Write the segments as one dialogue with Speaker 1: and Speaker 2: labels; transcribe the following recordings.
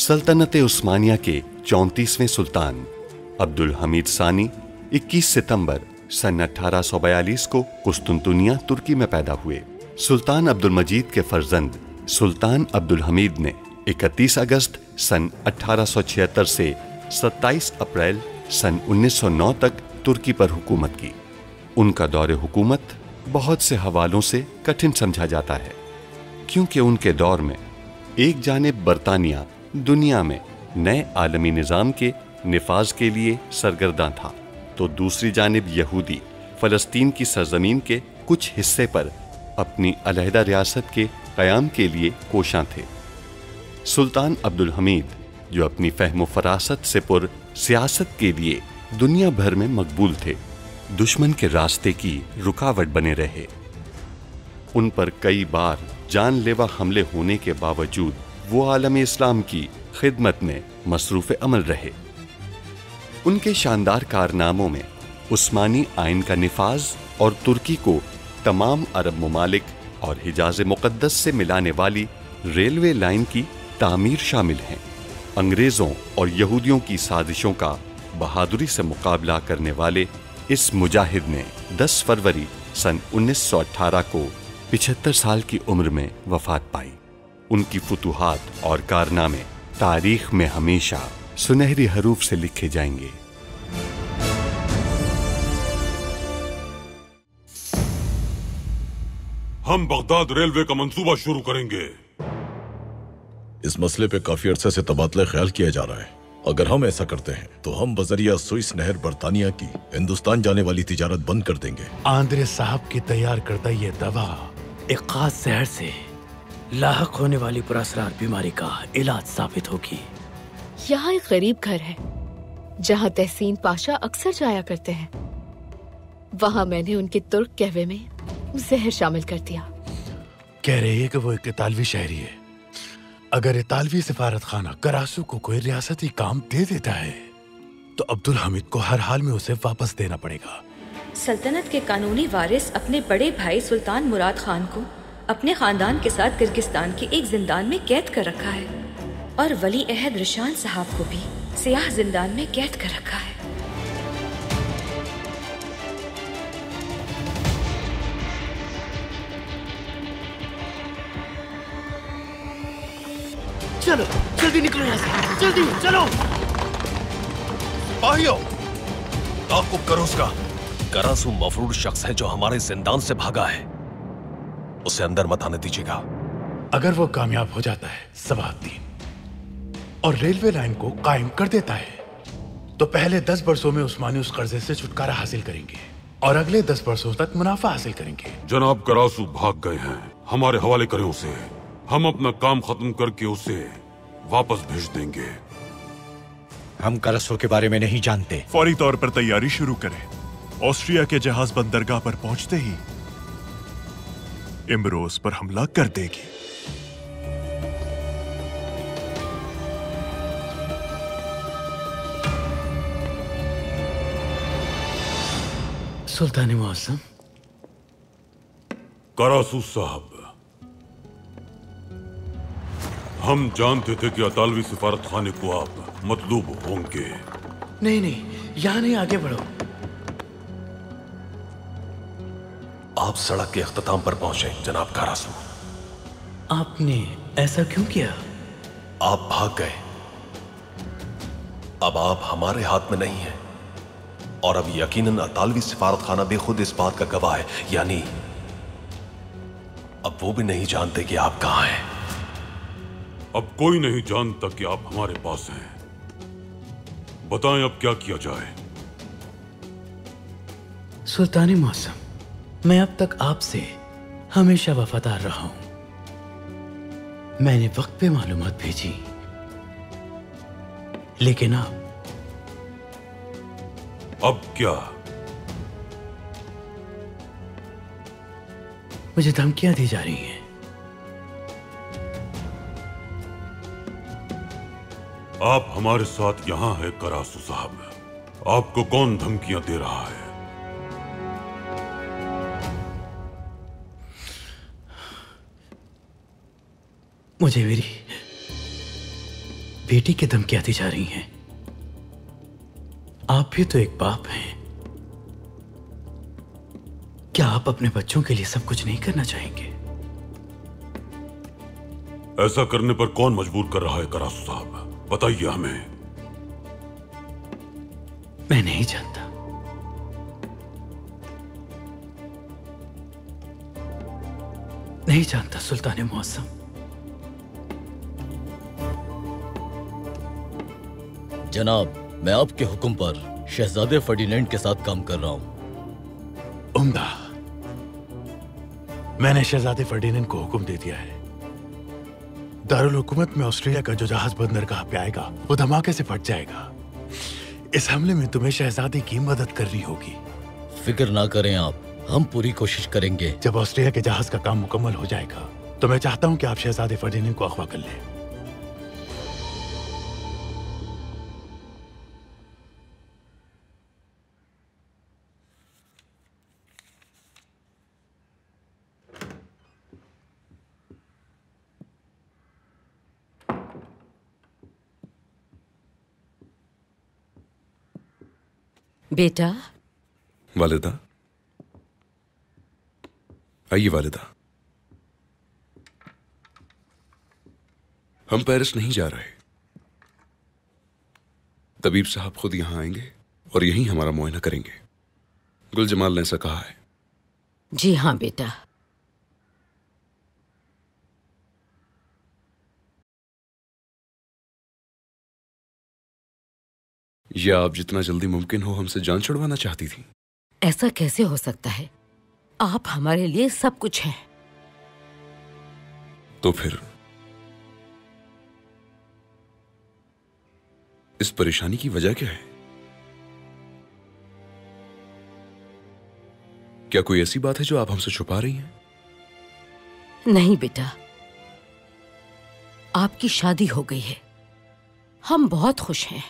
Speaker 1: सल्तनत उस्मानिया के 34वें सुल्तान अब्दुल हमीद सानी 21 सितंबर सन 1842 को कुस्तुनतुनिया तुर्की में पैदा हुए। सुल्तान अब्दुल मजीद के फर्जंद सुल्तान अब्दुल हमीद ने 31 अगस्त सन 1876 से 27 अप्रैल सन 1909 तक तुर्की पर हुकूमत की। उनका दौरे हुकूमत बहुत से हवालों से कठिन समझा जाता है, क्योंकि उनके दौर में एक जानिब बरतानिया दुनिया में नए आलमी निज़ाम के निफाज के लिए सरगर्दा था, तो दूसरी जानिब यहूदी फ़लस्तीन की सरजमीन के कुछ हिस्से पर अपनी अलहदा रियासत के क़याम के लिए कोशां थे। सुल्तान अब्दुल हमीद, जो अपनी फ़हम फ़रासत से पुर सियासत के लिए दुनिया भर में मकबूल थे, दुश्मन के रास्ते की रुकावट बने रहे। उन पर कई बार जानलेवा हमले होने के बावजूद वो आलम इस्लाम की खिदमत में मसरूफ़ अमल रहे। उनके शानदार कारनामों में उस्मानी आइन का निफाज और तुर्की को तमाम अरब ममालिक और हिजाज़ मुक़द्दस से मिलाने वाली रेलवे लाइन की तामीर शामिल हैं। अंग्रेज़ों और यहूदियों की साजिशों का बहादुरी से मुकाबला करने वाले इस मुजाहिद ने 10 फरवरी सन 1918 को 75 साल की उम्र में वफात पाई। उनकी फुतूहात और कारनामे तारीख में हमेशा सुनहरी हरूफ से लिखे जाएंगे।
Speaker 2: हम बगदाद रेलवे का मंसूबा शुरू करेंगे।
Speaker 3: इस मसले पे काफी अरसे से तबादला ख्याल किया जा रहा है। अगर हम ऐसा करते हैं तो हम बजरिया सुइस नहर बरतानिया की हिंदुस्तान जाने वाली तिजारत बंद कर देंगे।
Speaker 4: आंद्रे साहब की तैयार करता ये दवा एक खास जहर से लाहक होने वाली पुरअसरार बीमारी का इलाज साबित होगी।
Speaker 5: यहाँ एक गरीब घर है जहाँ तहसीन पाशा अक्सर जाया करते हैं। वहाँ मैंने उनके तुर्क कहवे में जहर शामिल कर दिया।
Speaker 4: कह रही है कि वो एक इतालवी शहरी है। अगर इतालवी सिफारत खाना करासू को कोई रियासती काम दे देता है तो अब्दुल हमीद को हर हाल में उसे वापस देना पड़ेगा।
Speaker 6: सल्तनत के कानूनी वारिस अपने बड़े भाई सुल्तान मुराद खान को अपने खानदान के साथ किर्गिस्तान के एक जिंदान में कैद कर रखा है और वली अहद रिशान साहब को भी सियाह जिंदान में कैद कर रखा है।
Speaker 4: चलो जल्दी निकलो यहाँ से, जल्दी चलो।
Speaker 7: सिपाहियों, ताक़ुब करो उसका। करासू मफरूर शख्स है जो हमारे जिंदान से भागा है, उसे अंदर मत आने दीजिएगा।
Speaker 4: अगर वो कामयाब हो जाता है सवातीन और रेलवे लाइन को कायम कर देता है तो पहले 10 वर्षों में उस्मानी उस कर्जे से छुटकारा हासिल करेंगे और अगले 10 वर्षों तक मुनाफा हासिल करेंगे।
Speaker 2: जनाब करासू भाग गए हैं, हमारे हवाले करें उसे। हम अपना काम खत्म करके उसे वापस भेज देंगे।
Speaker 8: हम करासू के बारे में नहीं जानते।
Speaker 9: फौरी तौर पर तैयारी शुरू करें। ऑस्ट्रिया के जहाज बंदरगाह पर पहुंचते ही इमरोज पर हमला कर देगी।
Speaker 4: सुल्तान मुअज़्ज़म।
Speaker 2: करासू साहब, हम जानते थे कि अतालवी सिफारत खाने को आप मतलूब होंगे।
Speaker 4: नहीं नहीं, यहाँ नहीं, आगे बढ़ो।
Speaker 7: आप सड़क के इख्तिताम पर पहुंचे जनाब करासू।
Speaker 4: आपने ऐसा क्यों किया?
Speaker 7: आप भाग गए, अब आप हमारे हाथ में नहीं हैं और अब यकीनन अतालवी सिफारत खाना भी खुद इस बात का गवाह है, यानी अब वो भी नहीं जानते कि आप कहां हैं।
Speaker 2: अब कोई नहीं जानता कि आप हमारे पास हैं। बताएं अब क्या किया जाए।
Speaker 4: सुल्तान मुअज़्ज़म, मैं अब तक आपसे हमेशा वफादार रहा हूं। मैंने वक्त पे मालूमात भेजी, लेकिन
Speaker 2: अब क्या?
Speaker 4: मुझे धमकियां दी जा रही हैं।
Speaker 2: आप हमारे साथ यहां हैं करासू साहब। आपको कौन धमकियां दे रहा है?
Speaker 4: मुझे मेरी बेटी की धमकियां दी जा रही हैं। आप भी तो एक बाप हैं। क्या आप अपने बच्चों के लिए सब कुछ नहीं करना चाहेंगे?
Speaker 2: ऐसा करने पर कौन मजबूर कर रहा है करासू साहब, बताइए हमें।
Speaker 4: मैं नहीं जानता। नहीं जानता सुल्तान मौसम।
Speaker 3: जनाब, मैं आपके हुक्म पर शहजादे फर्डिनेंड के साथ काम कर रहा हूं।
Speaker 4: उम्दा। मैंने शहजादे फर्डिनेंड को हुक्म दे दिया है। दारुल हुकूमत में ऑस्ट्रेलिया का जो जहाज बंदरगाह पे आएगा वो धमाके से फट जाएगा। इस हमले में तुम्हें शहजादे की मदद करनी होगी।
Speaker 3: फिक्र ना करें आप, हम पूरी कोशिश करेंगे।
Speaker 4: जब ऑस्ट्रेलिया के जहाज का काम मुकम्मल हो जाएगा तो मैं चाहता हूं कि आप शहजादे फर्डिनेंड को अगवा कर लें।
Speaker 10: बेटा।
Speaker 11: वालिदा, आइए वालिदा। हम पेरिस नहीं जा रहे। तबीब साहब खुद यहां आएंगे और यहीं हमारा मुआयना करेंगे। गुल जमाल ने ऐसा कहा है।
Speaker 10: जी हाँ बेटा।
Speaker 11: या आप जितना जल्दी मुमकिन हो हमसे जान छुड़वाना चाहती थी?
Speaker 10: ऐसा कैसे हो सकता है? आप हमारे लिए सब कुछ हैं।
Speaker 11: तो फिर इस परेशानी की वजह क्या है? क्या कोई ऐसी बात है जो आप हमसे छुपा रही हैं?
Speaker 10: नहीं बेटा, आपकी शादी हो गई है। हम बहुत खुश हैं,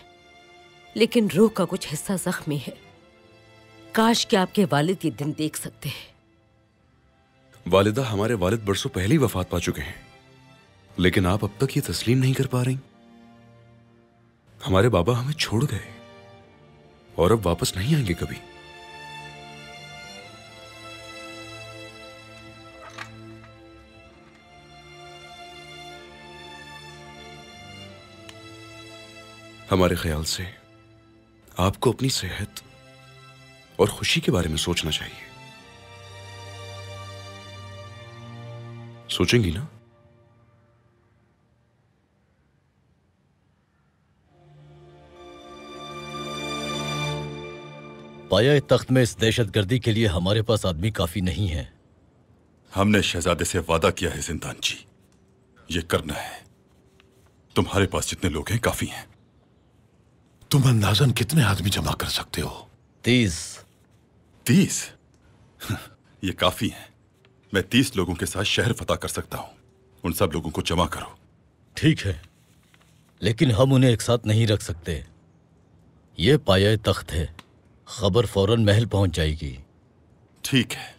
Speaker 10: लेकिन रूह का कुछ हिस्सा जख्मी है। काश कि आपके वालिद ये दिन देख सकते हैं।
Speaker 11: वालिदा, हमारे वालिद बरसों पहले ही वफात पा चुके हैं, लेकिन आप अब तक ये तस्लीम नहीं कर पा रही। हमारे बाबा हमें छोड़ गए और अब वापस नहीं आएंगे कभी। हमारे ख्याल से आपको अपनी सेहत और खुशी के बारे में सोचना चाहिए। सोचेंगी ना?
Speaker 3: पाया तख्त में इस दहशतगर्दी के लिए हमारे पास आदमी काफी नहीं है।
Speaker 9: हमने शहजादे से वादा किया है जिंदान जी, ये करना है। तुम्हारे पास जितने लोग हैं काफी हैं।
Speaker 12: तुम अंदाजन कितने आदमी जमा कर सकते हो?
Speaker 3: 30।
Speaker 9: 30? ये काफी हैं। मैं 30 लोगों के साथ शहर फतह कर सकता हूं। उन सब लोगों को जमा करो।
Speaker 3: ठीक है, लेकिन हम उन्हें एक साथ नहीं रख सकते। ये पाया तख्त है, खबर फौरन महल पहुंच जाएगी।
Speaker 9: ठीक है,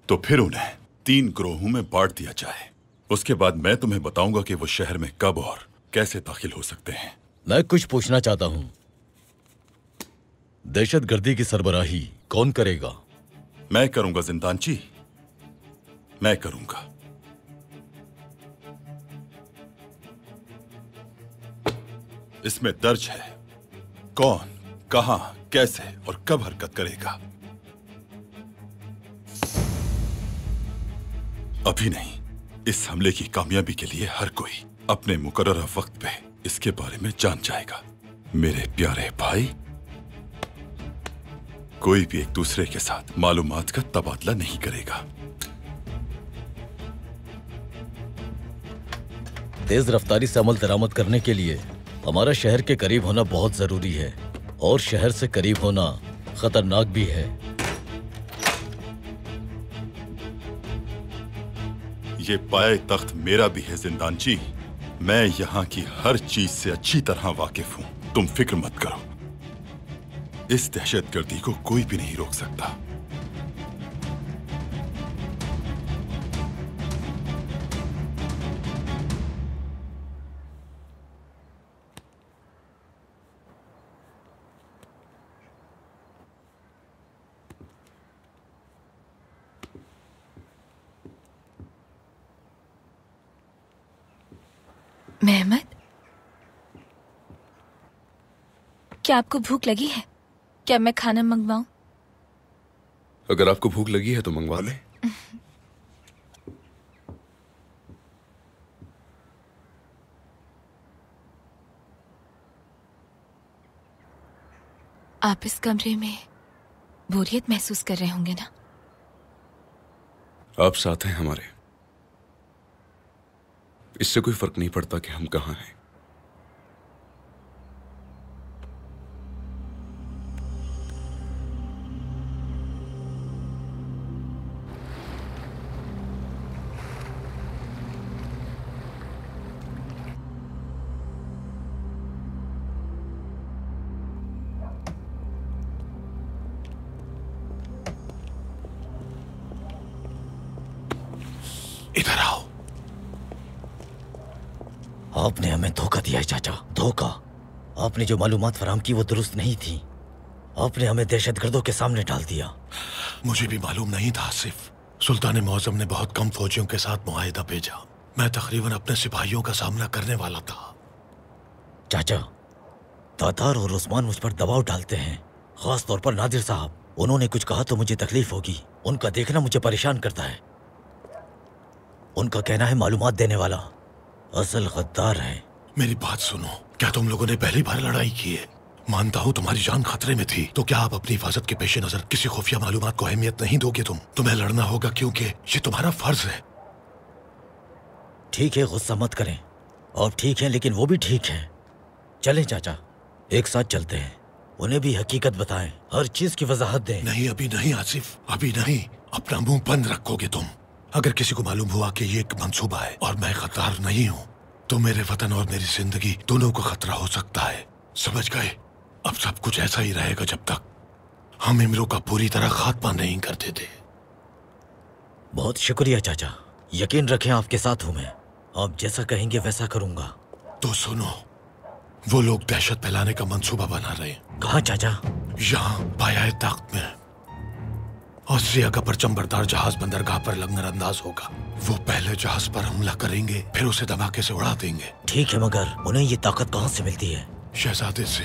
Speaker 9: तो फिर उन्हें 3 ग्रोहों में बांट दिया जाए। उसके बाद मैं तुम्हें बताऊंगा कि वो शहर में कब और कैसे दाखिल हो सकते हैं।
Speaker 3: मैं कुछ पूछना चाहता हूं। दहशतगर्दी की सरबराही कौन करेगा?
Speaker 9: मैं करूंगा जिंदान जी, मैं करूंगा। इसमें दर्ज है कौन, कहां, कैसे और कब हरकत करेगा। अभी नहीं, इस हमले की कामयाबी के लिए हर कोई अपने मुकर्ररा वक्त पे इसके बारे में जान जाएगा। मेरे प्यारे भाई, कोई भी एक दूसरे के साथ मालूमात का तबादला नहीं करेगा।
Speaker 3: तेज रफ्तारी से अमल दरामद करने के लिए हमारा शहर के करीब होना बहुत जरूरी है, और शहर से करीब होना खतरनाक भी है।
Speaker 9: ये पाए तख्त मेरा भी है जिंदान जी। मैं यहाँ की हर चीज से अच्छी तरह वाकिफ हूँ। तुम फिक्र मत करो, इस दहशतगर्दी को कोई भी नहीं रोक सकता।
Speaker 13: मेहमद, क्या आपको भूख लगी है? क्या मैं खाना मंगवाऊं?
Speaker 11: अगर आपको भूख लगी है तो मंगवा ले।
Speaker 13: आप इस कमरे में बोरियत महसूस कर रहे होंगे ना?
Speaker 11: आप साथ हैं हमारे, इससे कोई फर्क नहीं पड़ता कि हम कहाँ हैं।
Speaker 12: इधर आओ।
Speaker 14: आपने हमें धोखा दिया है चाचा, धोखा। आपने जो मालूमात फराहम की वो दुरुस्त नहीं थी। आपने हमें दहशतगर्दों के सामने डाल दिया।
Speaker 12: मुझे भी मालूम नहीं था आसिफ। सुल्तान मौज़म ने बहुत कम फौजियों के साथ मुआहिदा भेजा। मैं तकरीबन अपने सिपाहियों का सामना करने वाला था।
Speaker 14: चाचा, तातार और उस्मान मुझ पर दबाव डालते हैं, खास तौर पर नादिर साहब। उन्होंने कुछ कहा तो मुझे तकलीफ होगी। उनका देखना मुझे परेशान करता है। उनका कहना है मालूमात देने वाला असल गद्दार है।
Speaker 12: मेरी बात सुनो, क्या तुम लोगों ने पहली बार लड़ाई की है? मानता हूँ तुम्हारी जान खतरे में थी, तो क्या आप अपनी हिफाजत के पेश नजर किसी खुफिया मालूमात को अहमियत नहीं दोगे? तुम्हें लड़ना होगा क्योंकि ये तुम्हारा फर्ज है।
Speaker 14: ठीक है, गुस्सा मत करें। आप ठीक हैं, लेकिन वो भी ठीक है। चलें चाचा, एक साथ चलते हैं। उन्हें भी हकीकत बताएं, हर चीज की वजाहत दें।
Speaker 12: नहीं, अभी नहीं आसिफ, अभी नहीं। अपना मुंह बंद रखोगे तुम। अगर किसी को मालूम हुआ कि ये एक मंसूबा है और मैं गद्दार नहीं हूँ, तो मेरे वतन और मेरी जिंदगी दोनों को खतरा हो सकता है। समझ गए? अब सब कुछ ऐसा ही रहेगा जब तक हम इमरो का पूरी तरह खात्मा नहीं कर देते।
Speaker 14: बहुत शुक्रिया चाचा, यकीन रखें आपके साथ हूँ मैं। आप जैसा कहेंगे वैसा करूंगा।
Speaker 12: तो सुनो, वो लोग दहशत फैलाने का मंसूबा बना रहे हैं।
Speaker 14: कहाँ चाचा?
Speaker 12: यहाँ पाया ताकत में। ऑस्ट्रिया का परचम बरदार जहाज बंदरगाह पर लंगर अंदाज होगा। वो पहले जहाज पर हमला करेंगे, फिर उसे धमाके से उड़ा देंगे।
Speaker 14: ठीक है, मगर उन्हें ये ताकत कहाँ से मिलती है?
Speaker 12: शहजादे से।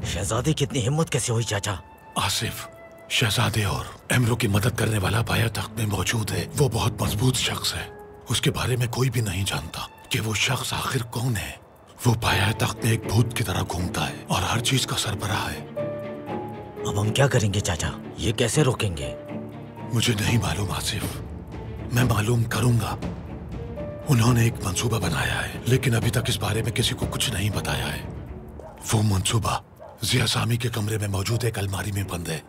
Speaker 14: शहजादे की इतनी हिम्मत कैसे हुई चाचा?
Speaker 12: आसिफ, शहजादे और एमरो की मदद करने वाला पाया तख्त में मौजूद है। वो बहुत मजबूत शख्स है। उसके बारे में कोई भी नहीं जानता कि वो शख्स आखिर कौन है। वो पाया तख्त में एक भूत की तरह घूमता है और हर चीज का सरबराह है।
Speaker 14: अब हम क्या करेंगे चाचा? ये कैसे रोकेंगे?
Speaker 12: मुझे नहीं मालूम आसिफ, मैं मालूम करूंगा। उन्होंने एक मंसूबा बनाया है, लेकिन अभी तक इस बारे में किसी को कुछ नहीं बताया है। वो मंसूबा जिया सामी के कमरे में मौजूद एक अलमारी में बंद है।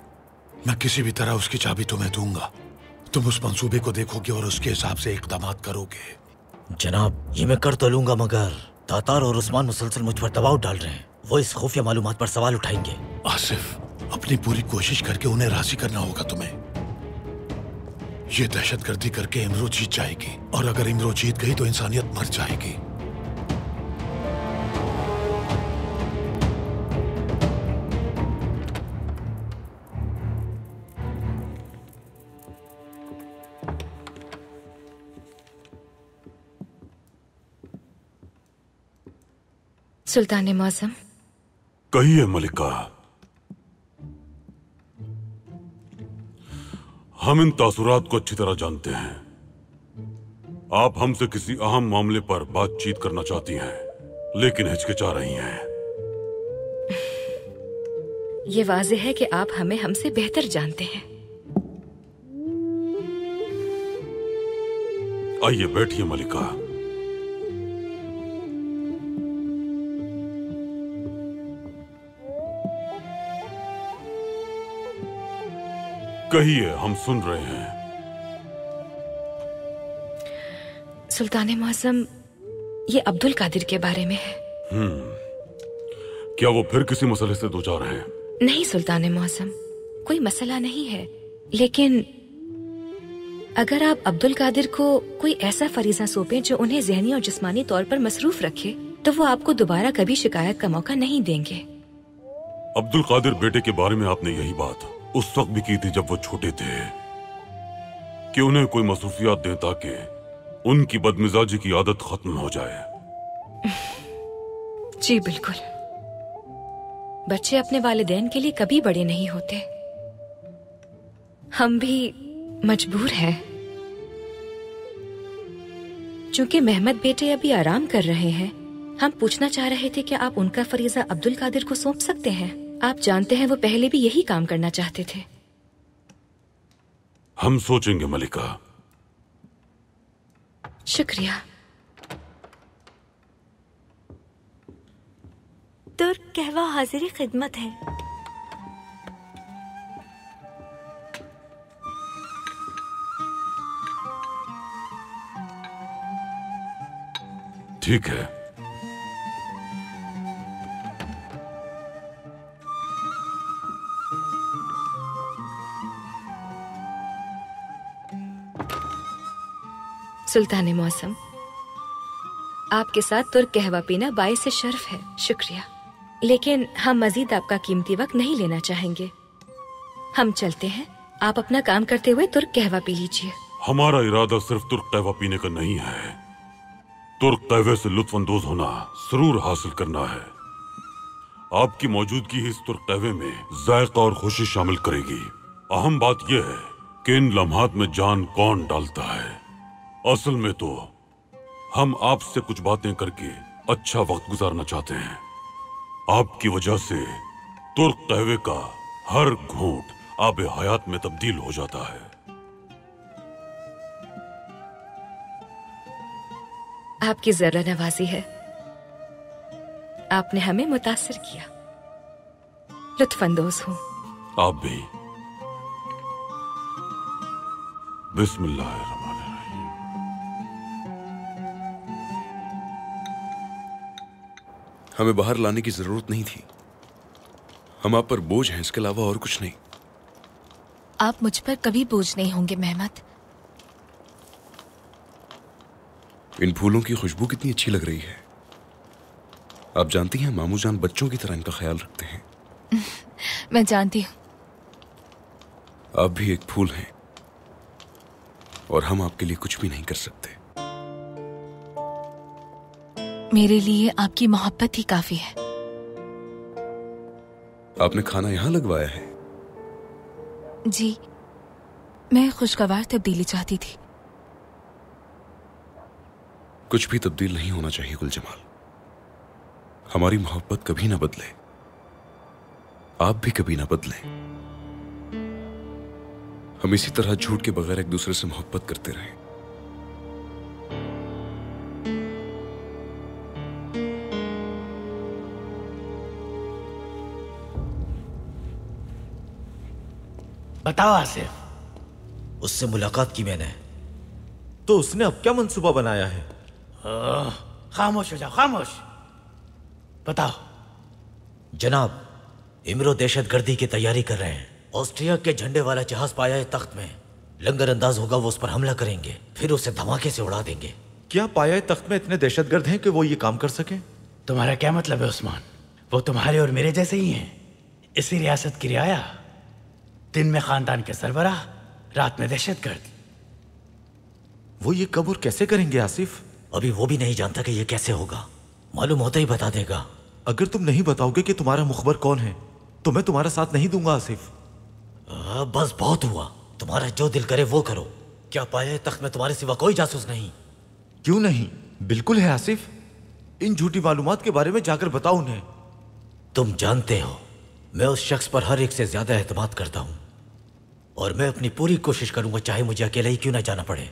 Speaker 12: मैं किसी भी तरह उसकी चाबी तुम्हें दूंगा। तुम उस मंसूबे को देखोगे और उसके हिसाब से इक़दाम करोगे।
Speaker 14: जनाब, ये मैं कर तो लूंगा, मगर तातार और उस्मान मुसलसल मुझ पर दबाव डाल रहे हैं। वो इस खुफिया मालूमात पर सवाल उठाएंगे।
Speaker 12: आसिफ, अपनी पूरी कोशिश करके उन्हें राजी करना होगा तुम्हें। ये दहशतगर्दी करके इमरो जीत जाएगी, और अगर इमरो जीत गई तो इंसानियत मर जाएगी।
Speaker 6: सुल्तान मौसम।
Speaker 2: कहिए मलिका। हम इन तासुरात को अच्छी तरह जानते हैं। आप हमसे किसी अहम मामले पर बातचीत करना चाहती हैं, लेकिन हिचकिचा रही हैं।
Speaker 6: ये वाज़ेह है कि आप हमें हमसे बेहतर जानते हैं।
Speaker 2: आइए बैठिए मलिका। कहिए, हम सुन रहे हैं।
Speaker 6: सुल्तान मौसम, ये अब्दुल कादिर के बारे में है।
Speaker 2: क्या वो फिर किसी मसले से दो चार हैं?
Speaker 6: नहीं सुल्तान मौसम, कोई मसला नहीं है, लेकिन अगर आप अब्दुल कादिर को कोई ऐसा फरीजा सौंपें जो उन्हें ज़हनी और जिस्मानी तौर पर मसरूफ रखे, तो वो आपको दोबारा कभी शिकायत का मौका नहीं देंगे।
Speaker 2: अब्दुल कादिर बेटे के बारे में आपने यही बात उस वक्त भी की थी जब वो छोटे थे, कि उन्हें कोई मसरूफियात दें ताकि उनकी बदमिजाजी की आदत खत्म हो जाए।
Speaker 6: जी बिल्कुल। बच्चे अपने वालिदैन के लिए कभी बड़े नहीं होते। हम भी मजबूर हैं। चूंकि मेहमद बेटे अभी आराम कर रहे हैं, हम पूछना चाह रहे थे कि आप उनका फरीजा अब्दुल कादिर को सौंप सकते हैं। आप जानते हैं वो पहले भी यही काम करना चाहते थे।
Speaker 2: हम सोचेंगे मलिका।
Speaker 6: शुक्रिया।
Speaker 13: तुर्क कहवा हाजिर खिदमत है।
Speaker 2: ठीक है।
Speaker 6: सुल्तान मौसम, आपके साथ तुर्क कहवा पीना बाइस शर्फ है। शुक्रिया, लेकिन हम मजीद आपका कीमती वक्त नहीं लेना चाहेंगे। हम चलते हैं। आप अपना काम करते हुए तुर्क कहवा पी लीजिए।
Speaker 2: हमारा इरादा सिर्फ तुर्क कहवा पीने का नहीं है। तुर्क कहवे से लुत्फ अंदोज होना, सुरूर हासिल करना है। आपकी मौजूदगी ही इस तुर्क कहवे में जायका और खुशी शामिल करेगी। अहम बात यह है कि इन लम्हात में जान कौन डालता है। असल में तो हम आपसे कुछ बातें करके अच्छा वक्त गुजारना चाहते हैं। आपकी वजह से तुर्क कहवे का हर घूंट आबे हयात में तब्दील हो जाता है।
Speaker 6: आपकी जरा नवाजी है। आपने हमें मुतासिर किया। लुत्फानंदोज हूं।
Speaker 2: आप भी। बिस्मिल्लाह।
Speaker 11: हमें बाहर लाने की जरूरत नहीं थी। हम आप पर बोझ हैं, इसके अलावा और कुछ नहीं।
Speaker 13: आप मुझ पर कभी बोझ नहीं होंगे मेहमद।
Speaker 11: इन फूलों की खुशबू कितनी अच्छी लग रही है। आप जानती हैं मामू जान बच्चों की तरह इनका ख्याल रखते हैं।
Speaker 13: मैं जानती हूँ।
Speaker 11: आप भी एक फूल हैं और हम आपके लिए कुछ भी नहीं कर सकते।
Speaker 13: मेरे लिए आपकी मोहब्बत ही काफी है।
Speaker 11: आपने खाना यहां लगवाया है?
Speaker 13: जी, मैं खुशगवार तब्दीली चाहती थी।
Speaker 11: कुछ भी तब्दील नहीं होना चाहिए गुलजमाल। हमारी मोहब्बत कभी ना बदले, आप भी कभी ना बदले। हम इसी तरह झूठ के बगैर एक दूसरे से मोहब्बत करते रहें।
Speaker 8: बताओ आसिफ।
Speaker 14: उससे मुलाकात की मैंने, तो उसने अब क्या मंसूबा बनाया है?
Speaker 8: खामोश हो जाओ, खामोश। बताओ।
Speaker 14: जनाब, इमरो दहशतगर्दी की तैयारी कर रहे हैं। ऑस्ट्रिया के झंडे वाला जहाज पाया है तख्त में। लंगर अंदाज होगा, वो उस पर हमला करेंगे, फिर उसे धमाके से उड़ा देंगे।
Speaker 15: क्या पाया है तख्त में इतने दहशतगर्द हैं कि वो ये काम कर सके?
Speaker 8: तुम्हारा क्या मतलब है उस्मान? वो तुम्हारे और मेरे जैसे ही हैं। इसी रियासत की रियाया, दिन में खानदान के सरबराह, रात में दहशतगर्द।
Speaker 15: वो ये कब और कैसे करेंगे आसिफ?
Speaker 14: अभी वो भी नहीं जानता कि ये कैसे होगा। मालूम होता ही बता देगा।
Speaker 15: अगर तुम नहीं बताओगे कि तुम्हारा मुखबर कौन है तो मैं तुम्हारा साथ नहीं दूंगा आसिफ।
Speaker 14: बस बहुत हुआ। तुम्हारा जो दिल करे वो करो। क्या पाया है तख्त में तुम्हारे सिवा कोई जासूस नहीं?
Speaker 15: क्यों नहीं, बिल्कुल है आसिफ। इन झूठी मालूमात के बारे में जाकर बताओ उन्हें।
Speaker 14: तुम जानते हो मैं उस शख्स पर हर एक से ज्यादा एतमाद करता हूं, और मैं अपनी पूरी कोशिश करूंगा चाहे मुझे अकेले ही क्यों ना जाना पड़े।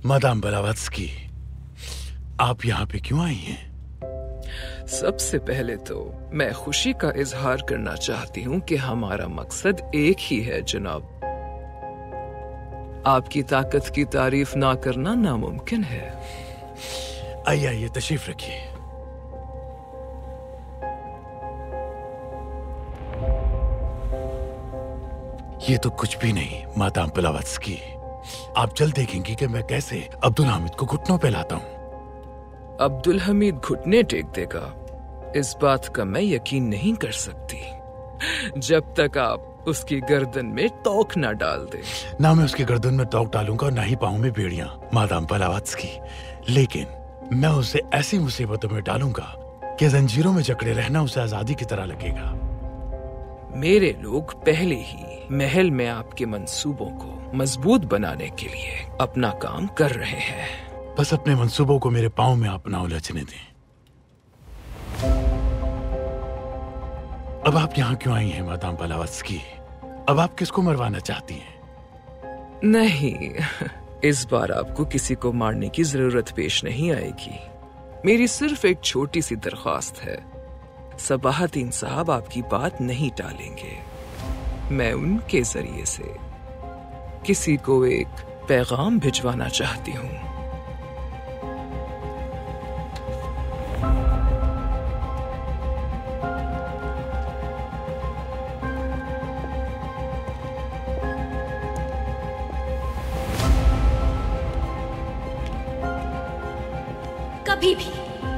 Speaker 4: मदाम ब्लावत्स्की, आप यहाँ पे क्यों आई हैं?
Speaker 16: सबसे पहले तो मैं खुशी का इजहार करना चाहती हूँ कि हमारा मकसद एक ही है जनाब। आपकी ताकत की तारीफ ना करना नामुमकिन है।
Speaker 4: आइए आइए, तशरीफ रखिए। ये तो कुछ भी नहीं मादाम ब्लावत्स्की। आप जल्द देखेंगी कि मैं कैसे अब्दुल हामिद को घुटनों पे लाता हूँ।
Speaker 16: अब्दुल हमीद घुटने टेक देगा? इस बात का मैं यकीन नहीं कर सकती जब तक आप उसकी गर्दन में तोक न डाल दे।
Speaker 4: ना मैं उसकी गर्दन में तोक डालूंगा और ना ही पाऊं में बेड़ियां, मादाम ब्लावात्स्की। लेकिन मैं उसे ऐसी मुसीबतों में डालूंगा कि जंजीरों में जकड़े रहना उसे आजादी की तरह लगेगा।
Speaker 16: मेरे लोग पहले ही महल में आपके मंसूबों को मजबूत बनाने के लिए अपना काम कर रहे हैं।
Speaker 4: बस अपने मंसूबों को मेरे पांव में अपना उलझने दें। अब आप यहाँ क्यों आई हैं मादाम ब्लावात्स्की? अब आप किसको मरवाना चाहती हैं?
Speaker 16: नहीं, इस बार आपको किसी को मारने की जरूरत पेश नहीं आएगी। मेरी सिर्फ एक छोटी सी दरख्वास्त है। सबाहतीन साहब आपकी बात नहीं टालेंगे। मैं उनके जरिए से किसी को एक पैगाम भिजवाना चाहती हूँ।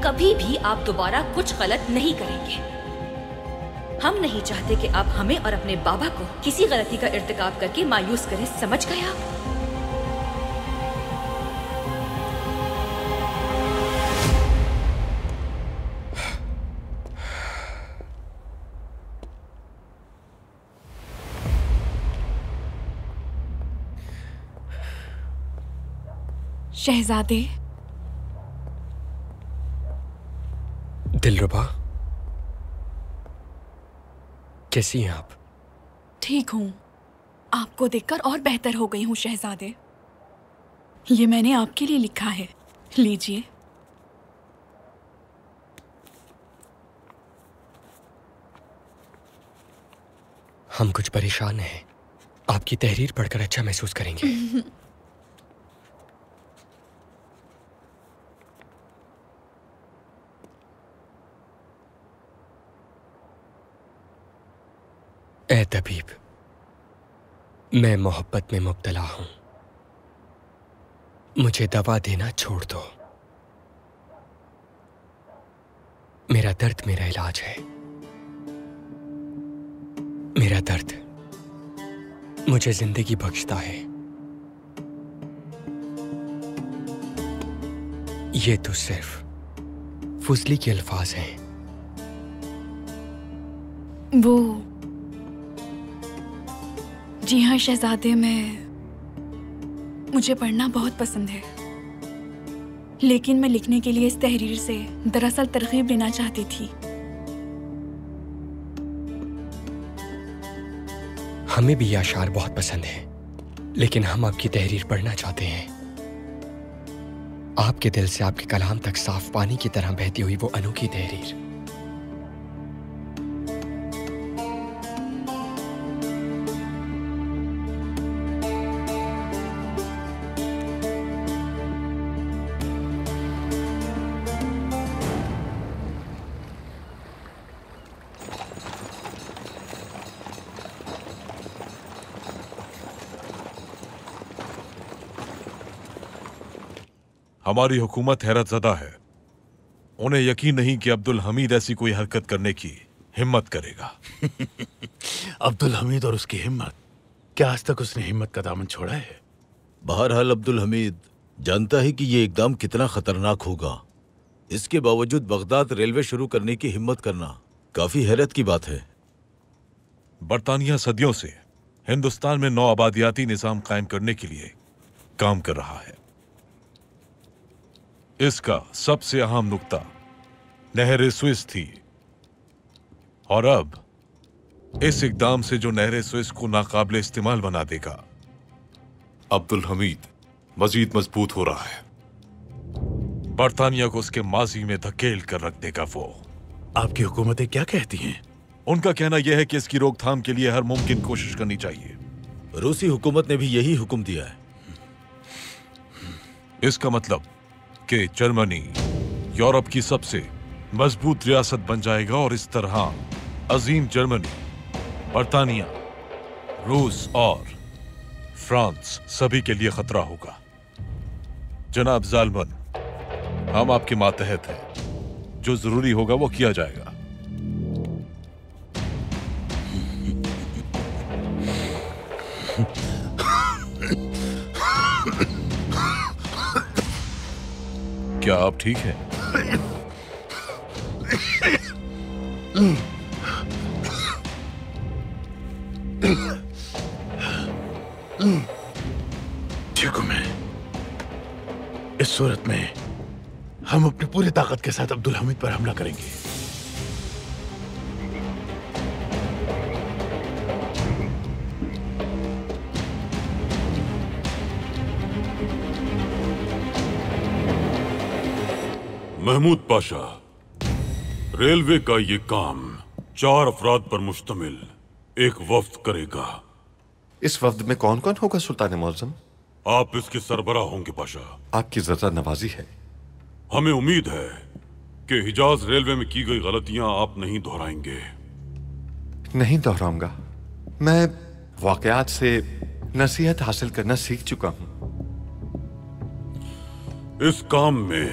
Speaker 6: कभी भी आप दोबारा कुछ गलत नहीं करेंगे। हम नहीं चाहते कि आप हमें और अपने बाबा को किसी गलती का इर्तिकाब करके मायूस करें, समझ गए आप?
Speaker 13: शहजादे,
Speaker 17: दिलरुबा, कैसी हैं आप?
Speaker 13: ठीक हूँ। आपको देखकर और बेहतर हो गई हूँ शहजादे। ये मैंने आपके लिए लिखा है, लीजिए।
Speaker 17: हम कुछ परेशान हैं। आपकी तहरीर पढ़कर अच्छा महसूस करेंगे। ए तबीब, मैं मोहब्बत में मुब्तला हूं। मुझे दवा देना छोड़ दो। मेरा दर्द मेरा इलाज है। मेरा दर्द मुझे जिंदगी बख्शता है। ये तो सिर्फ फुजली के अल्फाज हैं।
Speaker 13: वो जी हाँ शहजादे, मुझे पढ़ना बहुत पसंद है, लेकिन मैं लिखने के लिए इस तहरीर से दरअसल तरकीब लेना चाहती थी।
Speaker 17: हमें भी ये अशार बहुत पसंद है, लेकिन हम आपकी तहरीर पढ़ना चाहते हैं। आपके दिल से आपके कलाम तक साफ पानी की तरह बहती हुई वो अनोखी तहरीर।
Speaker 2: हमारी हुकूमत हैरतज़दा है। उन्हें यकीन नहीं कि अब्दुल हमीद ऐसी कोई हरकत करने की हिम्मत करेगा।
Speaker 4: अब्दुल हमीद और उसकी हिम्मत, क्या आज तक उसने हिम्मत का दामन छोड़ा है?
Speaker 3: बहरहाल अब्दुल हमीद जानता है कि ये इकदाम कितना खतरनाक होगा। इसके बावजूद बगदाद रेलवे शुरू करने की हिम्मत करना काफी हैरत की बात है।
Speaker 2: बरतानिया सदियों से हिंदुस्तान में नौ आबादियाती निजाम कायम करने के लिए काम कर रहा है। इसका सबसे अहम नुक्ता नहर स्विस थी, और अब इस इकदाम से जो नहर स्विस को नाकाबिल इस्तेमाल बना देगा, अब्दुल हमीद मजीद मजबूत हो रहा है। बरतानिया को उसके माजी में धकेल कर रख देगा। वो
Speaker 4: आपकी हुकूमतें क्या कहती हैं?
Speaker 2: उनका कहना यह है कि इसकी रोकथाम के लिए हर मुमकिन कोशिश करनी चाहिए।
Speaker 3: रूसी हुकूमत ने भी यही हुक्म दिया है।
Speaker 2: इसका मतलब कि जर्मनी यूरोप की सबसे मजबूत रियासत बन जाएगा, और इस तरह अजीम जर्मनी, बरतानिया, रूस और फ्रांस सभी के लिए खतरा होगा। जनाब जालमन, हम आपके मातहत हैं।
Speaker 18: जो जरूरी होगा वो किया जाएगा। क्या आप ठीक हैं?
Speaker 4: ठीक हूं मैं। इस सूरत में हम अपनी पूरी ताकत के साथ अब्दुल हमीद पर हमला करेंगे।
Speaker 2: महमूद पाशा, रेलवे का ये काम 4 अफराद पर मुश्तमिल एक वफ्द करेगा।
Speaker 1: इस वफ्द में कौन कौन होगा सुल्तान मुअज्जम?
Speaker 2: आप इसके सरबराह होंगे पाशा।
Speaker 1: आपकी जरा नवाजी है।
Speaker 2: हमें उम्मीद है कि हिजाज रेलवे में की गई गलतियां आप नहीं दोहराएंगे।
Speaker 1: नहीं दोहराऊंगा। मैं वाकयात से नसीहत हासिल करना सीख चुका हूं।
Speaker 2: इस काम में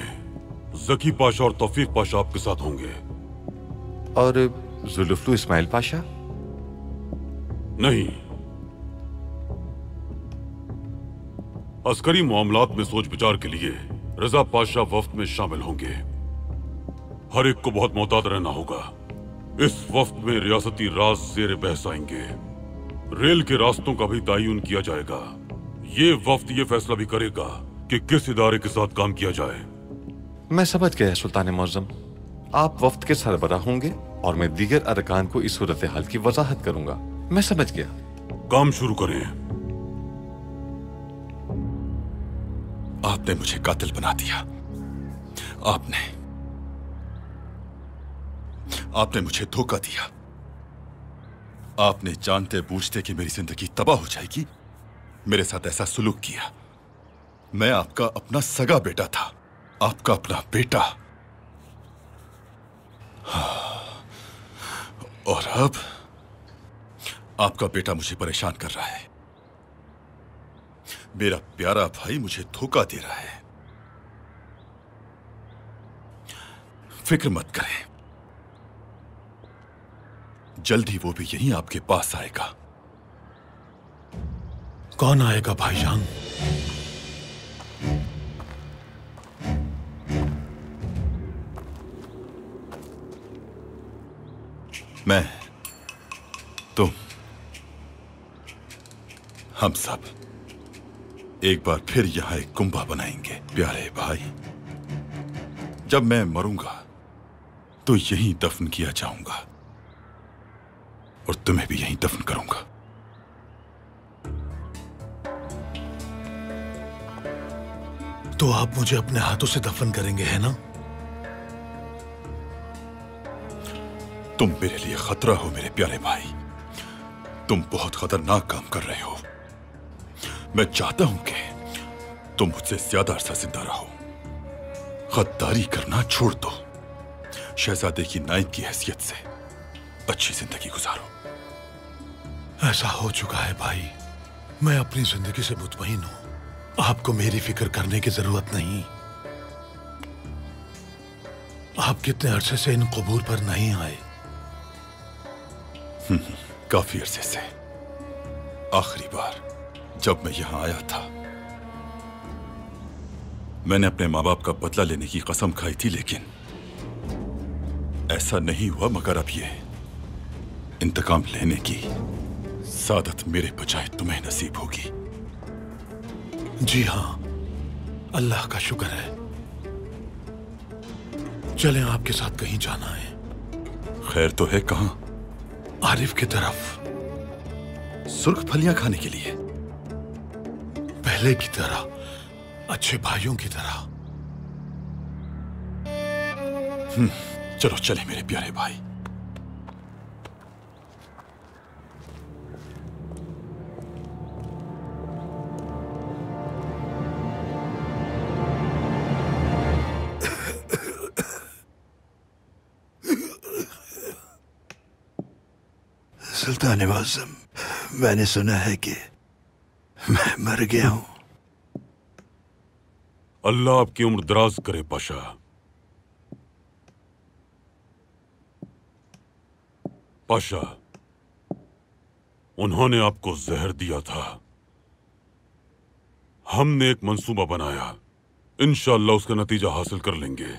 Speaker 2: जकी पाशा और तौफीक पाशा आपके साथ होंगे।
Speaker 1: और जुल्फलू इस्माइल पाशा?
Speaker 2: नहीं, अस्करी मामलात में सोच विचार के लिए रजा पाशा वफ्द में शामिल होंगे। हर एक को बहुत मोहतात रहना होगा। इस वफ्द में रियासती राज ज़ेर बहस आएंगे। रेल के रास्तों का भी तयन किया जाएगा। ये वफ्द ये फैसला भी करेगा कि किस इदारे के साथ काम किया जाए।
Speaker 1: मैं समझ गया सुल्तान मुअज्जम। आप वफ्द के सरबराह होंगे और मैं दीगर अरकान को इस सूरत हाल की वजाहत करूंगा। मैं समझ गया।
Speaker 2: काम शुरू करें।
Speaker 9: आपने मुझे कातिल बना दिया। आपने मुझे धोखा दिया। आपने जानते बूझते कि मेरी जिंदगी तबाह हो जाएगी मेरे साथ ऐसा सुलूक किया। मैं आपका अपना सगा बेटा था, आपका अपना बेटा। और अब आपका बेटा मुझे परेशान कर रहा है। मेरा प्यारा भाई मुझे धोखा दे रहा है। फिक्र मत करें, जल्दी वो भी यहीं आपके पास आएगा।
Speaker 12: कौन आएगा भाईजान?
Speaker 9: मैं, तुम, हम सब एक बार फिर यहां एक कुंभा बनाएंगे। प्यारे भाई, जब मैं मरूंगा तो यहीं दफन किया जाऊंगा और तुम्हें भी यहीं दफन करूंगा।
Speaker 12: तो आप मुझे अपने हाथों से दफन करेंगे, है ना?
Speaker 9: तुम मेरे लिए खतरा हो मेरे प्यारे भाई। तुम बहुत खतरनाक काम कर रहे हो। मैं चाहता हूं कि तुम मुझसे ज्यादा अरसा जिंदा रहो। गद्दारी करना छोड़ दो। शहजादे की नायब की हैसियत से अच्छी जिंदगी गुजारो।
Speaker 12: ऐसा हो चुका है भाई। मैं अपनी जिंदगी से मुतमईन हूं। आपको मेरी फिक्र करने की जरूरत नहीं। आप कितने अरसे से इन कबूर पर नहीं आए?
Speaker 9: काफी अरसे से। आखिरी बार जब मैं यहां आया था मैंने अपने माँ बाप का बदला लेने की कसम खाई थी, लेकिन ऐसा नहीं हुआ। मगर अब ये इंतकाम लेने की सादत मेरे बजाय तुम्हें नसीब होगी।
Speaker 12: जी हां, अल्लाह का शुक्र है। चलें, आपके साथ कहीं जाना है।
Speaker 9: खैर तो है? कहां?
Speaker 12: आरिफ की तरफ।
Speaker 9: सुर्ख फलियां खाने के लिए?
Speaker 12: पहले की तरह, अच्छे भाइयों की तरह।
Speaker 9: चलो चले मेरे प्यारे भाई।
Speaker 19: सुल्तान मुअज्जम, मैंने सुना है कि मैं मर गया हूं।
Speaker 2: अल्लाह आपकी उम्र दराज करे पाशा। पाशा, उन्होंने आपको जहर दिया था। हमने एक मंसूबा बनाया, इंशाअल्लाह उसका नतीजा हासिल कर लेंगे।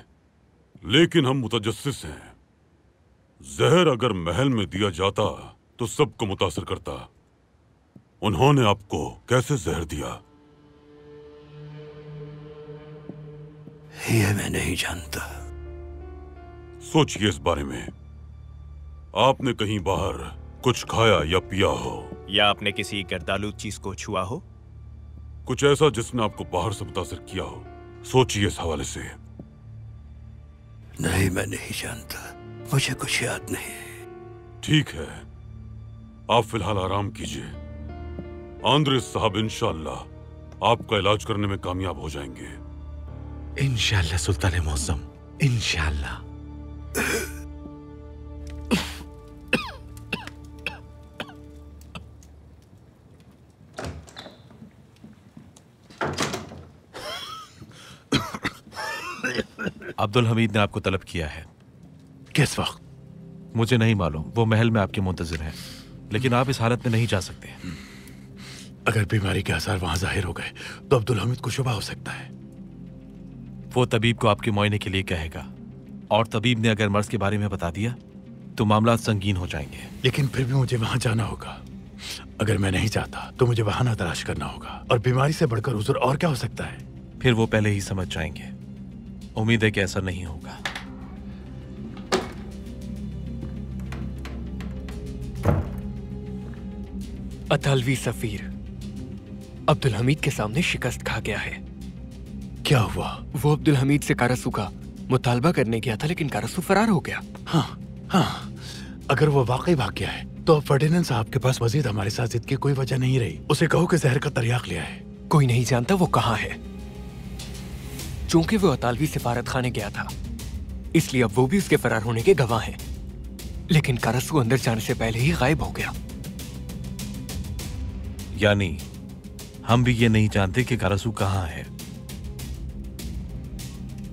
Speaker 2: लेकिन हम मुतजस्सिस हैं। जहर अगर महल में दिया जाता तो सबको मुतासिर करता। उन्होंने आपको कैसे जहर दिया?
Speaker 19: ये मैं नहीं जानता।
Speaker 2: सोचिए इस बारे में। आपने कहीं बाहर कुछ खाया या पिया हो,
Speaker 20: या आपने किसी गर्दालू चीज को छुआ हो?
Speaker 2: कुछ ऐसा जिसने आपको बाहर से मुतासिर किया हो। सोचिए इस हवाले से।
Speaker 19: नहीं, मैं नहीं जानता, मुझे कुछ याद नहीं।
Speaker 2: ठीक है, आप फिलहाल आराम कीजिए। आंद्रेस साहब इंशाअल्लाह आपका इलाज करने में कामयाब हो जाएंगे।
Speaker 4: इंशाअल्लाह सुल्तान मौसम, इंशाअल्लाह।
Speaker 18: अब्दुल हमीद ने आपको तलब किया है।
Speaker 4: किस वक्त?
Speaker 18: मुझे नहीं मालूम, वो महल में आपके मुंतजिर हैं, लेकिन आप इस हालत में नहीं जा सकते।
Speaker 4: अगर बीमारी के आसार वहां जाहिर हो गए तो अब्दुल हमीद को शुबा हो सकता है।
Speaker 18: वो तबीब को आपके मुआयने के लिए कहेगा, और तबीब ने अगर मर्ज के बारे में बता दिया तो मामला संगीन हो जाएंगे।
Speaker 4: लेकिन फिर भी मुझे वहां जाना होगा। अगर मैं नहीं चाहता तो मुझे बहाना तलाश करना होगा, और बीमारी से बढ़कर हुजूर और क्या हो सकता है?
Speaker 18: फिर वो पहले ही समझ जाएंगे। उम्मीद है कि ऐसा नहीं होगा।
Speaker 17: अतालवी सफीर अब्दुल हमीद के सामने शिकस्त खा गया है।
Speaker 4: क्या हुआ?
Speaker 17: वो अब्दुल हमीद से कारसू का मुतालबा करने गया था, लेकिन कारसू फरार हो गया।
Speaker 4: हाँ, अगर वो वाकई भाग गया है तो अब फर्डिनेंड साहब के पास मजीद हमारे साथ जिद की कोई वजह नहीं रही। उसे कहो कि जहर का तरियाक लिया है।
Speaker 17: कोई नहीं जानता वो कहाँ है। चूंकि वो अतालवी सिफारत खाने गया था, इसलिए अब वो भी उसके फरार होने के गवाह हैं। लेकिन कारसू अंदर जाने से पहले ही गायब हो गया।
Speaker 18: यानी हम भी ये नहीं जानते कि कारसू कहाँ है।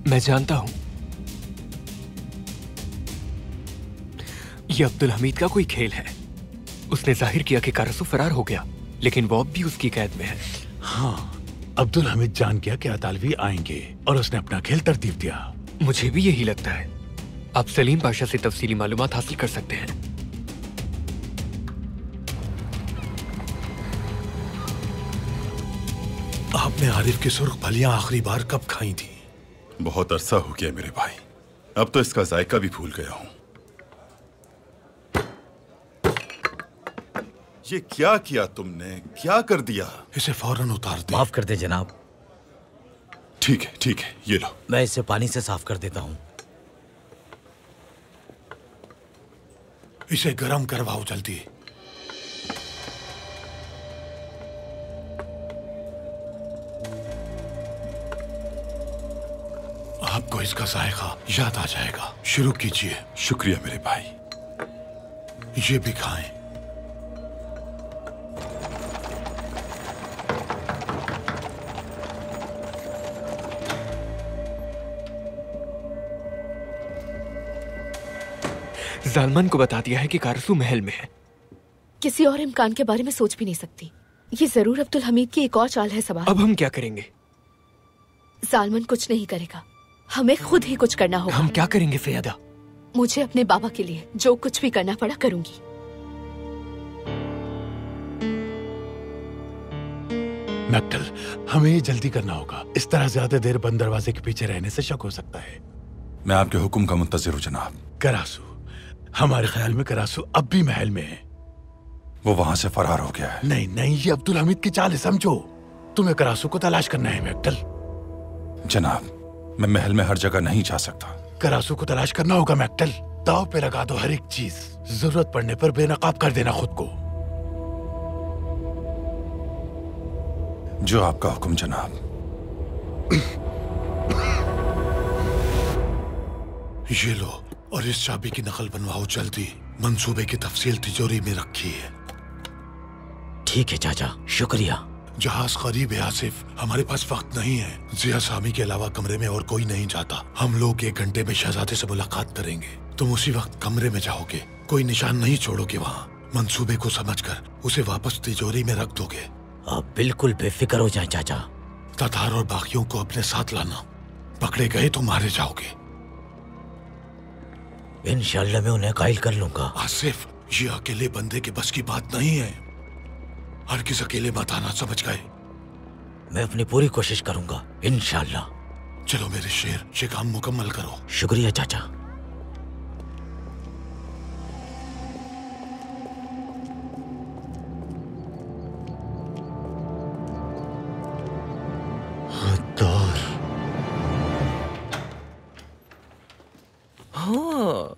Speaker 17: मैं जानता हूं। ये अब्दुल हमीद का कोई खेल है। उसने जाहिर किया कि कारसू फरार हो गया, लेकिन वो अब भी उसकी कैद में है।
Speaker 4: हाँ, अब्दुल हमीद जान गया कि अतालवी आएंगे और उसने अपना खेल तरतीब दिया।
Speaker 17: मुझे भी यही लगता है। आप सलीम पाशा से तफसीली मालूमात हासिल कर सकते हैं।
Speaker 12: आपने आरिफ की सुर्ख फलियां आखिरी बार कब खाई थी?
Speaker 9: बहुत अरसा हो गया मेरे भाई, अब तो इसका जायका भी भूल गया हूं। ये क्या किया तुमने? क्या कर दिया?
Speaker 12: इसे फौरन उतार दे।
Speaker 14: माफ कर दे जनाब।
Speaker 9: ठीक है, ठीक है, ये लो।
Speaker 14: मैं इसे पानी से साफ कर देता हूं।
Speaker 12: इसे गर्म करवाओ जल्दी। आपको इसका जायका याद आ जाएगा। शुरू कीजिए।
Speaker 9: शुक्रिया मेरे भाई।
Speaker 12: ये भी खाएं।
Speaker 17: जालमन को बता दिया है कि कारसू महल में है।
Speaker 5: किसी और इम्कान के बारे में सोच भी नहीं सकती। ये जरूर अब्दुल हमीद की एक और चाल है। सवाल
Speaker 17: अब हम क्या करेंगे?
Speaker 5: जालमन कुछ नहीं करेगा, हमें खुद ही कुछ करना होगा।
Speaker 17: हम क्या करेंगे फैदा?
Speaker 5: मुझे अपने बाबा के लिए जो कुछ भी करना पड़ा करूंगी।
Speaker 4: मैक्टल, हमें ये जल्दी करना होगा। इस तरह ज्यादा देर बंद दरवाजे के पीछे रहने से शक हो सकता है।
Speaker 9: मैं आपके हुक्म का मुंतजिर हूं जनाब।
Speaker 4: करासू, हमारे ख्याल में करासू अब भी महल में है।
Speaker 9: वो वहां से फरार हो गया है।
Speaker 4: नहीं नहीं, ये अब्दुल हमीद की चाल है, समझो। तुम्हें करासू को तलाश करना है मैक्टल।
Speaker 9: जनाब, मैं महल में हर जगह नहीं जा सकता।
Speaker 4: करासू को तलाश करना होगा मैक्टल। दाव पे लगा दो हर एक चीज। जरूरत पड़ने पर बेनकाब कर देना खुद को।
Speaker 9: जो आपका हुक्म जनाब।
Speaker 12: ये लो, और इस चाबी की नकल बनवाओ जल्दी। मंसूबे की तफसील तिजोरी में रखी है।
Speaker 14: ठीक है चाचा, शुक्रिया।
Speaker 12: जहाज करीब है आसिफ, हमारे पास वक्त नहीं है। जिया सामी के अलावा कमरे में और कोई नहीं जाता। हम लोग 1 घंटे में शहजादे से मुलाकात करेंगे। तुम उसी वक्त कमरे में जाओगे, कोई निशान नहीं छोड़ोगे वहाँ। मंसूबे को समझकर उसे वापस तिजोरी में रख दोगे।
Speaker 14: आप बिल्कुल बेफिक्र हो जाएं चाचा।
Speaker 12: तातार और बाकियों को अपने साथ लाना। पकड़े गए तो मारे जाओगे।
Speaker 14: इंशाल्लाह मैं उन्हें कायल कर लूंगा।
Speaker 12: आसिफ, ये अकेले बंदे के बस की बात नहीं है। हर किस अकेले मत आना, समझ गए?
Speaker 14: मैं अपनी पूरी कोशिश करूंगा इंशाल्लाह।
Speaker 12: चलो मेरे शेर, ये काम मुकम्मल करो।
Speaker 14: शुक्रिया चाचा।
Speaker 16: हाँ,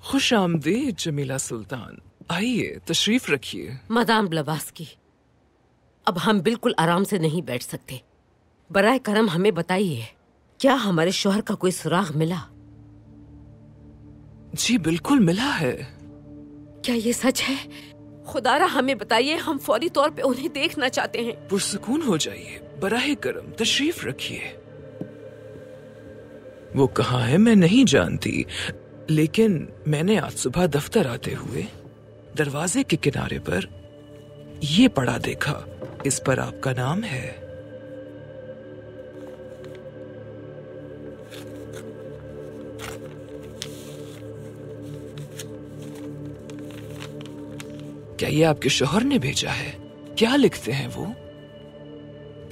Speaker 16: खुश आमदीद जमीला सुल्तान। आइए, तशरीफ रखिए।
Speaker 10: मदाम ब्लवास्की, अब हम बिल्कुल आराम से नहीं बैठ सकते। बराए करम हमें बताइए, क्या हमारे शौहर का कोई सुराग मिला?
Speaker 16: जी बिल्कुल मिला है।
Speaker 10: क्या ये सच है? खुदारा हमें बताइए, हम फौरी तौर पे उन्हें देखना चाहते हैं।
Speaker 16: पुरसुकून हो जाइए, बराए करम तशरीफ रखिए। वो कहाँ है मैं नहीं जानती, लेकिन मैंने आज सुबह दफ्तर आते हुए दरवाजे के किनारे पर ये पढ़ा देखा। इस पर आपका नाम है। क्या ये आपके शौहर ने भेजा है? क्या लिखते हैं वो?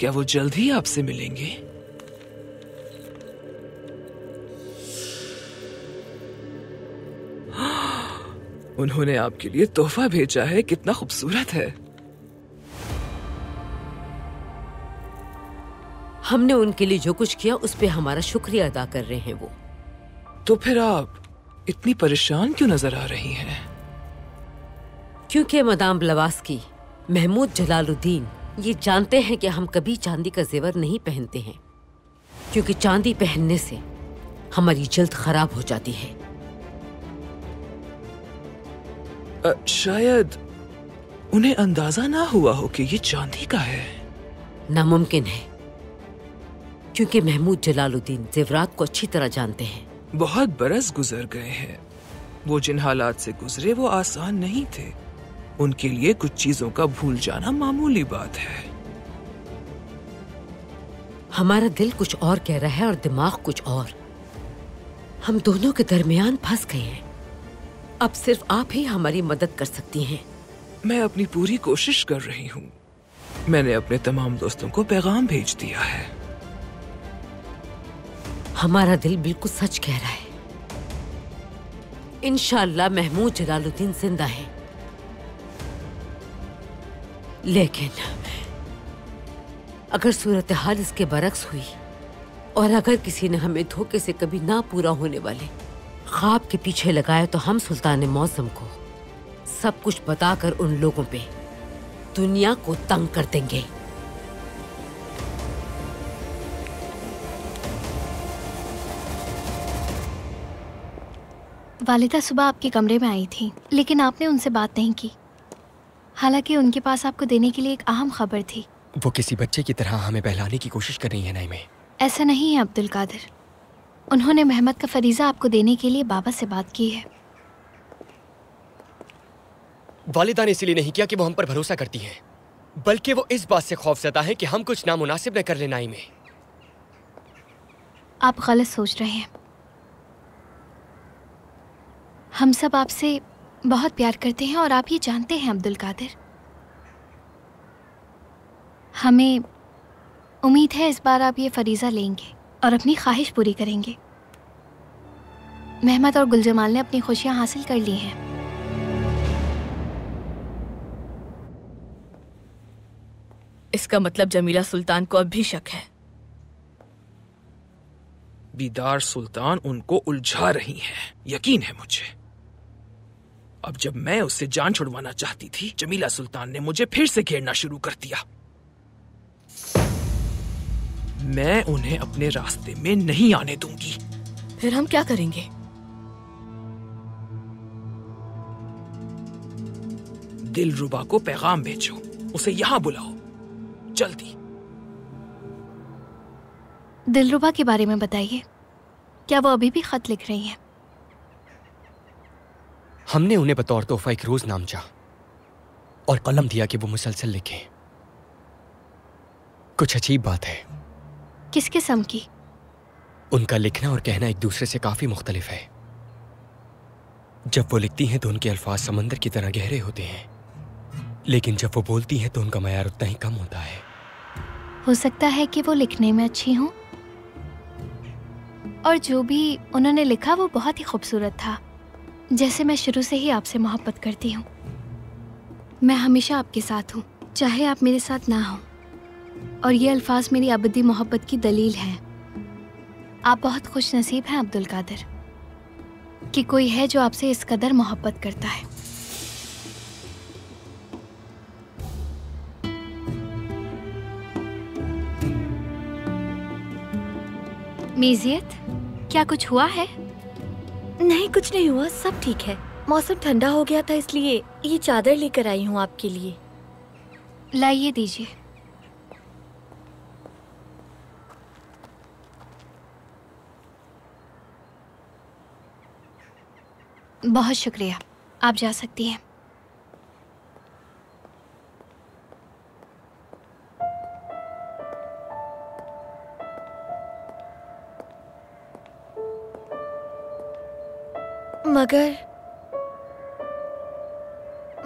Speaker 16: क्या वो जल्द ही आपसे मिलेंगे? उन्होंने आपके लिए तोहफा भेजा है। कितना खूबसूरत है।
Speaker 10: हमने उनके लिए जो कुछ किया उस पे हमारा शुक्रिया अदा कर रहे हैं वो।
Speaker 16: तो फिर आप इतनी परेशान क्यों नजर आ रही हैं?
Speaker 10: क्योंकि मदाम ब्लवास्की, महमूद जलालुद्दीन ये जानते हैं कि हम कभी चांदी का जेवर नहीं पहनते हैं, क्योंकि चांदी पहनने से हमारी जल्द खराब हो जाती है।
Speaker 16: शायद उन्हें अंदाजा ना हुआ हो कि ये चांदी का है।
Speaker 10: नामुमकिन है, क्योंकि महमूद जलालुद्दीन जेवरात को अच्छी तरह जानते हैं।
Speaker 16: बहुत बरस गुजर गए हैं। वो जिन हालात से गुजरे वो आसान नहीं थे। उनके लिए कुछ चीजों का भूल जाना मामूली बात है।
Speaker 10: हमारा दिल कुछ और कह रहा है और दिमाग कुछ और। हम दोनों के दरमियान फंस गए हैं। अब सिर्फ आप ही हमारी मदद कर सकती हैं।
Speaker 16: मैं अपनी पूरी कोशिश कर रही हूँ। मैंने अपने तमाम दोस्तों को पैगाम भेज दिया है।
Speaker 10: हमारा दिल बिल्कुल सच कह रहा है। इंशाअल्लाह महमूद जलालुद्दीन जिंदा है, लेकिन अगर सूरत हाल इसके बरक्स हुई और अगर किसी ने हमें धोखे से कभी ना पूरा होने वाले ख्वाब के पीछे लगाया, तो हम सुल्तान मौसम को सब कुछ बताकर उन लोगों पे दुनिया को तंग कर देंगे।
Speaker 21: वालिदा सुबह आपके कमरे में आई थी, लेकिन आपने उनसे बात नहीं की, हालांकि उनके पास आपको देने के लिए एक अहम खबर थी।
Speaker 17: वो किसी बच्चे की तरह हमें बहलाने की कोशिश कर रही है नाइमे।
Speaker 21: ऐसा नहीं है अब्दुल कादिर। उन्होंने मेहमत का फरीजा आपको देने के लिए बाबा से बात की है।
Speaker 17: वालिदा ने इसलिए नहीं किया कि वो हम पर भरोसा करती हैं, बल्कि वो इस बात से खौफजदा है कि हम कुछ नामुनासिब न कर ले नाइमे।
Speaker 21: आप गलत सोच रहे हैं। हम सब आपसे बहुत प्यार करते हैं और आप ये जानते हैं अब्दुल कादिर। हमें उम्मीद है इस बार आप ये फरीजा लेंगे और अपनी ख्वाहिश पूरी करेंगे। मेहमत और गुलजमाल ने अपनी खुशियां हासिल कर ली हैं।
Speaker 6: इसका मतलब जमीला सुल्तान को अब भी शक है।
Speaker 16: बीदार सुल्तान उनको उलझा रही हैं, यकीन है मुझे। अब जब मैं उससे जान छुड़वाना चाहती थी, जमीला सुल्तान ने मुझे फिर से घेरना शुरू कर दिया। मैं उन्हें अपने रास्ते में नहीं आने दूंगी।
Speaker 6: फिर हम क्या करेंगे?
Speaker 16: दिलरुबा को पैगाम भेजो, उसे यहां बुलाओ, जल्दी।
Speaker 21: दिलरुबा के बारे में बताइए। क्या वो अभी भी खत लिख रही हैं?
Speaker 17: हमने उन्हें बतौर तोहफा एक रोज नामचा और कलम दिया कि वो मुसलसल लिखें। कुछ अजीब बात है।
Speaker 21: किस किस्म की?
Speaker 17: उनका लिखना और कहना एक दूसरे से काफी मुख्तलिफ है। जब वो लिखती हैं तो उनके अल्फाज समंदर की तरह गहरे होते हैं, लेकिन जब वो बोलती हैं तो उनका मयार उतना ही कम होता है।
Speaker 21: हो सकता है कि वो लिखने में अच्छी हों, और जो भी उन्होंने लिखा वो बहुत ही खूबसूरत था। जैसे मैं शुरू से ही आपसे मोहब्बत करती हूँ। मैं हमेशा आपके साथ हूँ, चाहे आप मेरे साथ ना हो, और ये अल्फाज मेरी अबदी मोहब्बत की दलील हैं। आप बहुत खुश नसीब हैं अब्दुल कादिर कि कोई है जो आपसे इस कदर मोहब्बत करता है। मीजियत, क्या कुछ हुआ है?
Speaker 7: नहीं, कुछ नहीं हुआ, सब ठीक है। मौसम ठंडा हो गया था इसलिए ये चादर लेकर आई हूँ आपके लिए।
Speaker 21: लाइए, दीजिए। बहुत शुक्रिया, आप जा सकती हैं।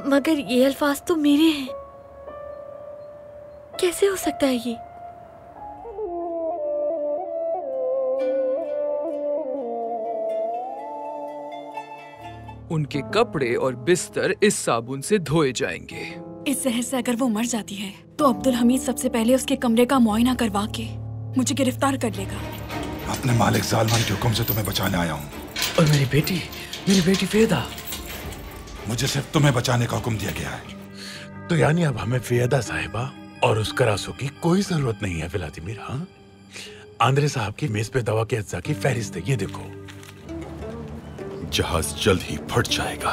Speaker 7: मगर ये अल्फाज तो मेरे हैं, कैसे हो सकता है ये?
Speaker 16: उनके कपड़े और बिस्तर इस साबुन से धोए जाएंगे।
Speaker 13: इस जहर से अगर वो मर जाती है तो अब्दुल हमीद सबसे पहले उसके कमरे का मुआयना करवा के मुझे गिरफ्तार कर लेगा।
Speaker 12: अपने मालिक सालमान के हुक्म से तुम्हें बचाने आया हूँ।
Speaker 8: और मेरी बेटी फेदा।
Speaker 12: मुझे सिर्फ तुम्हें बचाने का हुक्म दिया गया है।
Speaker 4: तो यानी अब हमें फेदा साहिबा और उस करासू की कोई जरूरत नहीं है व्लादिमीर। हाँ, आंद्रे साहब की मेज पे दवा के अज्जा की फहरिस्त है, ये देखो।
Speaker 9: जहाज जल्द ही फट जाएगा,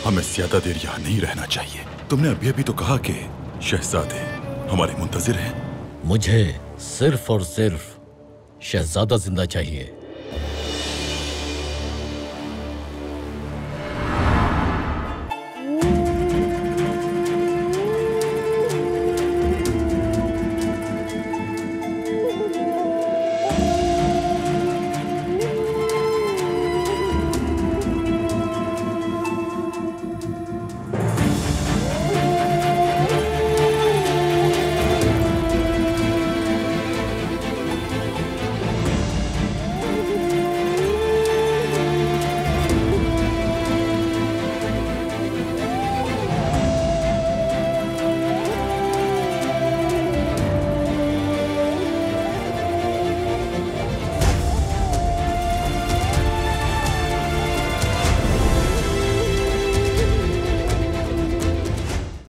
Speaker 9: हमें ज्यादा देर यहाँ नहीं रहना चाहिए। तुमने अभी तो कहा कि शहजादे हमारे मुंतजिर हैं।
Speaker 14: मुझे सिर्फ और सिर्फ शहजादा जिंदा चाहिए।